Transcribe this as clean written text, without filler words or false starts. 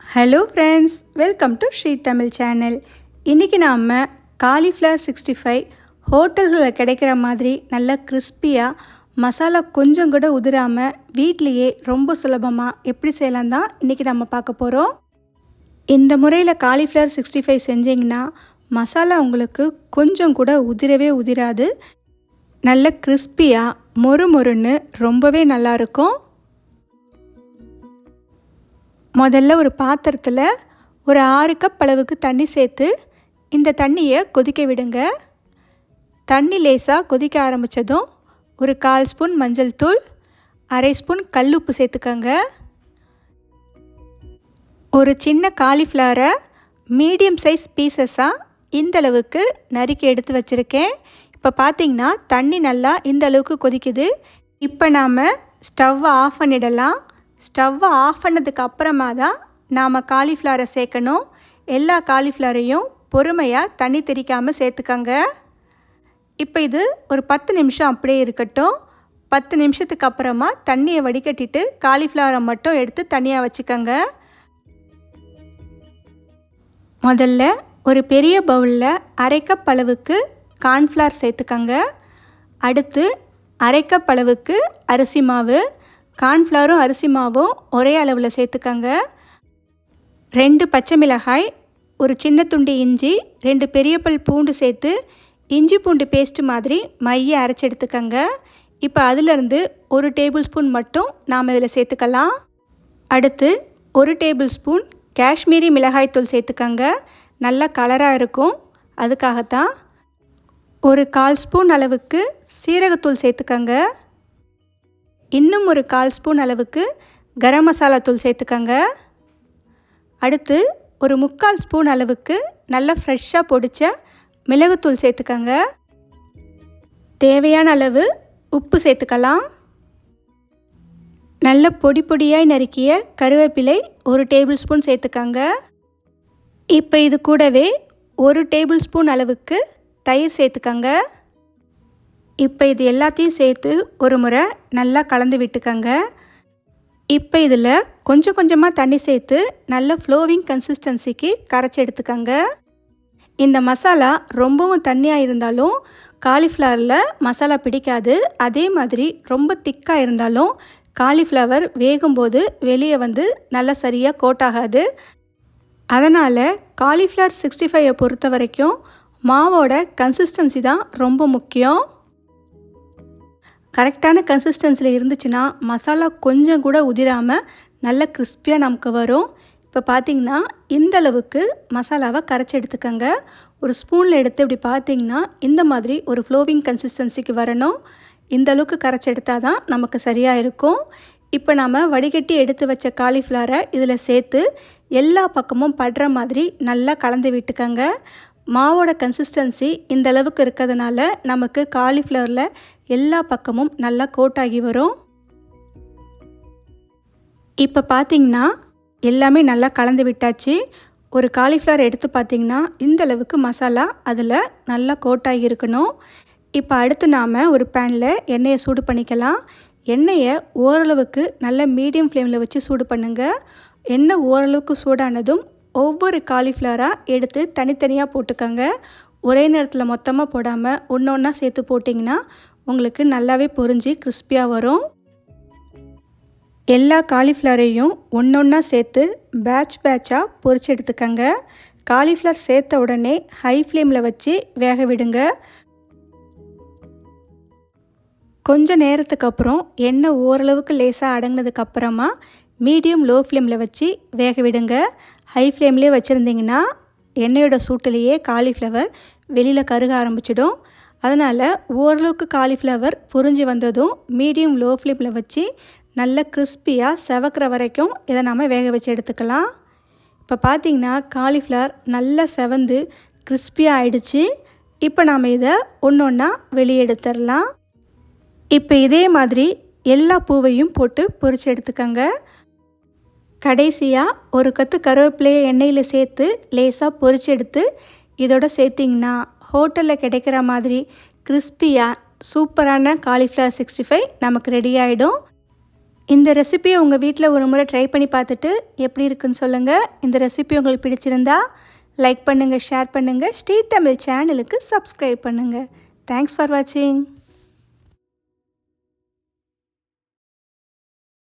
Hello friends, welcome to Shri Tamil channel. இன்றைக்கி நாம் cauliflower 65 ஹோட்டல்களில் கிடைக்கிற மாதிரி நல்லா கிறிஸ்பியாக மசாலா கொஞ்சம் கூட உதிராமல் வீட்லேயே ரொம்ப சுலபமாக எப்படி செய்யலாம் தான் இன்றைக்கி நம்ம பார்க்க போகிறோம். இந்த முறையில் காலிஃப்ளவர் 65 செஞ்சிங்கன்னா மசாலா உங்களுக்கு கொஞ்சம் கூட உதிரவே உதிராது. நல்ல கிறிஸ்பியாக மொறு மொறுன்னு ரொம்பவே நல்லாயிருக்கும். முதல்ல ஒரு பாத்திரத்தில் ஒரு 6 கப் அளவுக்கு தண்ணி சேர்த்து இந்த தண்ணியை கொதிக்க விடுங்க. தண்ணி லேசாக கொதிக்க ஆரம்பித்ததும் ஒரு 1/4 ஸ்பூன் மஞ்சள் தூள், 1/2 ஸ்பூன் கல்லுப்பு சேர்த்துக்கங்க. ஒரு சின்ன காலிஃப்ளவரை மீடியம் சைஸ் பீசஸாக இந்தளவுக்கு நறுக்கி எடுத்து வச்சுருக்கேன். இப்போ பார்த்திங்கன்னா தண்ணி நல்லா இந்த அளவுக்கு கொதிக்குது. இப்போ நாம் ஸ்டவ்வை ஆஃப் பண்ணிடலாம். ஸ்டவ்வை ஆஃப் பண்ணதுக்கு அப்புறமா தான் நாம் காலிஃப்ளவரை சேர்க்கணும். எல்லா காலிஃப்ளவரையும் பொறுமையாக தண்ணி தெறிக்காமல் சேர்த்துக்கங்க. இப்போ இது ஒரு 10 நிமிஷம் அப்படியே இருக்கட்டும். 10 நிமிஷத்துக்கு அப்புறமா தண்ணியை வடிகட்டிட்டு காலிஃப்ளவரை மட்டும் எடுத்து தனியாக வச்சுக்கோங்க. முதல்ல ஒரு பெரிய பவுலில் 1/2 கப் அளவுக்கு கார்ன்ஃப்ளவர் சேர்த்துக்கங்க. அடுத்து 1/2 கப் அளவுக்கு அரிசி மாவு. கார்ன்ஃப்ளவரும் அரிசி மாவும் ஒரே அளவில் சேர்த்துக்கங்க. 2 பச்சை மிளகாய், ஒரு சின்ன துண்டு இஞ்சி, 2 பெரிய பல் பூண்டு சேர்த்து இஞ்சி பூண்டு பேஸ்ட்டு மாதிரி மைய அரைச்சி எடுத்துக்கங்க. இப்போ அதிலிருந்து 1 டேபிள் ஸ்பூன் மட்டும் நாம் இதில் சேர்த்துக்கலாம். அடுத்து 1 டேபிள் ஸ்பூன் காஷ்மீரி மிளகாய்த்தூள் சேர்த்துக்கங்க. நல்லா கலராக இருக்கும், அதுக்காகத்தான். ஒரு 1/4 ஸ்பூன் அளவுக்கு சீரகத்தூள் சேர்த்துக்கங்க. இன்னும் ஒரு 1/4 ஸ்பூன் அளவுக்கு கரம் மசாலா தூள் சேர்த்துக்கங்க. அடுத்து ஒரு 3/4 ஸ்பூன் அளவுக்கு நல்லா ஃப்ரெஷ்ஷாக பொடிச்ச மிளகுத்தூள் சேர்த்துக்கங்க. தேவையான அளவு உப்பு சேர்த்துக்கலாம். நல்ல பொடி பொடியாய் நறுக்கிய கருவேப்பிலை 1 டேபிள் ஸ்பூன் சேர்த்துக்கங்க. இப்போ இது கூடவே 1 டேபிள் ஸ்பூன் அளவுக்கு தயிர் சேர்த்துக்கங்க. இப்போ இது எல்லாத்தையும் சேர்த்து ஒரு முறை நல்லா கலந்து விட்டுக்கங்க. இப்போ இதில் கொஞ்சம் கொஞ்சமாக தண்ணி சேர்த்து நல்ல ஃப்ளோவிங் கன்சிஸ்டன்சிக்கு கரைச்சி எடுத்துக்கங்க. இந்த மசாலா ரொம்பவும் தண்ணியாக இருந்தாலும் காலிஃப்ளவரில் மசாலா பிடிக்காது. அதே மாதிரி ரொம்ப திக்காக இருந்தாலும் காலிஃப்ளவர் வேகும்போது வெளியே வந்து நல்லா சரியாக கோட் ஆகாது. அதனால் காலிஃப்ளவர் 65 பொறுத்த வரைக்கும் மாவோட கன்சிஸ்டன்சி தான் ரொம்ப முக்கியம். கரெக்டான கன்சிஸ்டன்சியில் இருந்துச்சுன்னா மசாலா கொஞ்சம் கூட உதிராமல் நல்ல கிறிஸ்பியாக நமக்கு வரும். இப்போ பார்த்திங்கன்னா இந்தளவுக்கு மசாலாவை கரைச்சி எடுத்துக்கங்க. ஒரு ஸ்பூனில் எடுத்து இப்படி பார்த்திங்கன்னா இந்த மாதிரி ஒரு ஃப்ளோவிங் கன்சிஸ்டன்சிக்கு வரணும். இந்தளவுக்கு கரைச்சி எடுத்தால் தான் நமக்கு சரியாக இருக்கும். இப்போ நாம் வடிகட்டி எடுத்து வச்ச காலிஃப்ளவரை இதில் சேர்த்து எல்லா பக்கமும் படுற மாதிரி நல்லா கலந்து விட்டுக்கங்க. மாவோட கன்சிஸ்டன்சி இந்த அளவுக்கு இருக்கிறதுனால நமக்கு காலிஃப்ளவரில் எல்லா பக்கமும் நல்லா கோட்டாகி வரும். இப்போ பார்த்திங்கன்னா எல்லாமே நல்லா கலந்து விட்டாச்சு. ஒரு காலிஃப்ளவர் எடுத்து பார்த்திங்கன்னா இந்த அளவுக்கு மசாலா அதில் நல்லா கோட்டாகி இருக்கணும். இப்போ அடுத்து நாம் ஒரு பேனில் எண்ணெயை சூடு பண்ணிக்கலாம். எண்ணெயை ஓரளவுக்கு நல்ல மீடியம் ஃப்ளேமில் வச்சு சூடு பண்ணுங்கள். எண்ணெய் ஓரளவுக்கு சூடானதும் ஒவ்வொரு காலிஃப்ளவராக எடுத்து தனித்தனியாக போட்டுக்கோங்க. ஒரே நேரத்தில் மொத்தமாக போடாமல் ஒன்று ஒன்றா சேர்த்து போட்டிங்கன்னா உங்களுக்கு நல்லாவே பொரிஞ்சு கிறிஸ்பியாக வரும். எல்லா காலிஃப்ளவரையும் ஒன்று ஒன்றா சேர்த்து பேட்சாக பொரிச்சு எடுத்துக்கங்க. காலிஃப்ளவர் சேர்த்த உடனே ஹை ஃப்ளேமில் வச்சு வேக விடுங்க. கொஞ்சம் நேரத்துக்கு அப்புறம் எண்ணெய் ஓரளவுக்கு லேசாக அடங்கினதுக்கப்புறமா மீடியம் லோ ஃப்ளேமில் வச்சு வேக விடுங்க. ஹை ஃப்ளேம்லேயே வச்சுருந்திங்கன்னா எண்ணெயோட சூட்டிலேயே காலிஃப்ளவர் வெளியில் கருக ஆரம்பிச்சிடும். அதனால் ஓரளவுக்கு காலிஃப்ளவர் பொரிஞ்சு வந்ததும் மீடியம் லோ ஃப்ளேமில் வச்சு நல்ல கிறிஸ்பியாக செவக்கிற வரைக்கும் இதை நாம் வேக வச்சு எடுத்துக்கலாம். இப்போ பார்த்திங்கன்னா காலிஃப்ளவர் நல்லா செவந்து கிறிஸ்பியாக ஆயிடுச்சு. இப்போ நாம் இதை ஒன்று ஒன்றா வெளியே எடுத்துடலாம். இப்போ இதே மாதிரி எல்லா பூவையும் போட்டு பொரிச்சு எடுத்துக்கங்க. கடைசியாக ஒரு கொத்து கருவேப்பிலையை எண்ணெயில் சேர்த்து லேசாக பொரிச்சு எடுத்து இதோட சேர்த்திங்கன்னா ஹோட்டலில் கிடைக்கிற மாதிரி கிறிஸ்பியாக சூப்பரான காலிஃப்ளவர் 65 நமக்கு ரெடி ஆகிடும். இந்த ரெசிபியை உங்கள் வீட்டில் ஒரு முறை ட்ரை பண்ணி பார்த்துட்டு எப்படி இருக்குன்னு சொல்லுங்கள். இந்த ரெசிபி உங்களுக்கு பிடிச்சிருந்தா லைக் பண்ணுங்கள், ஷேர் பண்ணுங்கள். ஸ்ரீ தமிழ் சேனலுக்கு சப்ஸ்கிரைப் பண்ணுங்கள். தேங்க்ஸ் ஃபார் வாட்சிங்.